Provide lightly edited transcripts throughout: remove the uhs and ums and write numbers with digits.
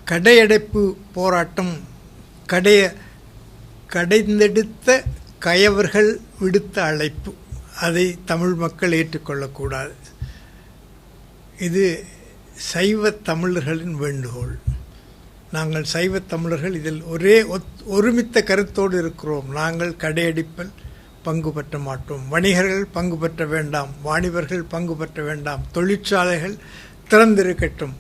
கடையடைப்பு போராட்டம் கடைந்தெடுத்த கயவர்கள் விடுத்த அழைப்பு. அதை தமிழ் மக்கள் ஏற்றுக்கொள்ளக்கூடாது. இது சைவ தமிழர்களின் வேண்டுகோள். நாங்கள் சைவ தமிழர்கள் இதில் ஒருமித்த கருத்தோடு இருக்கிறோம். நாங்கள் கடையடிப்பில் பங்கு பெற்ற மாட்டோம். வணிகர்கள் பங்கு பெற்ற வேண்டாம், வாணிபர்கள் பங்கு பெற்ற வேண்டாம். தொழிற்சாலைகள் திறந்திருக்கட்டும்.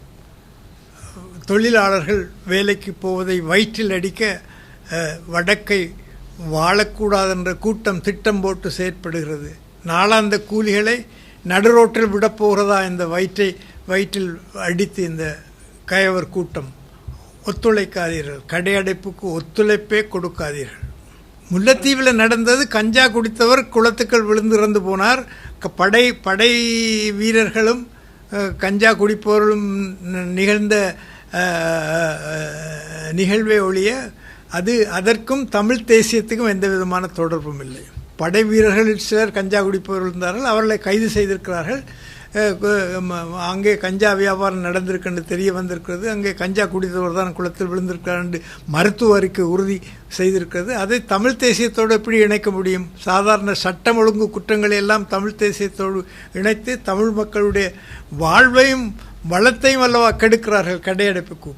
தொழிலாளர்கள் வேலைக்கு போவதை வயிற்றில் அடிக்க வடக்கை வாழக்கூடாதென்ற கூட்டம் திட்டம் போட்டு செயற்படுகிறது. நாளாந்த கூலிகளை நடுரோட்டில் விடப்போகிறதா இந்த வயிற்றில் அடித்து இந்த கயவர் கூட்டம்? ஒத்துழைக்காதீர்கள். கடையடைப்புக்கு ஒத்துழைப்பே கொடுக்காதீர்கள். முல்லைத்தீவில் நடந்தது, கஞ்சா குடித்தவர் குளத்துக்கள் விழுந்து இறந்து போனார். படை வீரர்களும் கஞ்சா குடிப்பவர்களும் நிகழ்ந்த நிகழ்வே ஒழிய அதற்கும் தமிழ் தேசியத்துக்கும் எந்த விதமான தொடர்பும் இல்லை. படை வீரர்களில் சிலர் கஞ்சா குடிப்பவர்கள் இருந்தார்கள். அவர்களை கைது செய்திருக்கிறார்கள். அங்கே கஞ்சா வியாபாரம் நடந்திருக்குன்னு தெரிய வந்திருக்கிறது. அங்கே கஞ்சா குடித்தவர் தான் குளத்தில் விழுந்திருக்கிறார் என்று மருத்துவ அறிக்கை உறுதி செய்திருக்கிறது. அதை தமிழ் தேசியத்தோடு எப்படி இணைக்க முடியும்? சாதாரண சட்டம் ஒழுங்கு குற்றங்களை எல்லாம் தமிழ் தேசியத்தோடு இணைத்து தமிழ் மக்களுடைய வாழ்வையும் வளத்தையும் அல்லவா கெடுக்கிறார்கள் கடையடைப்புக்கு.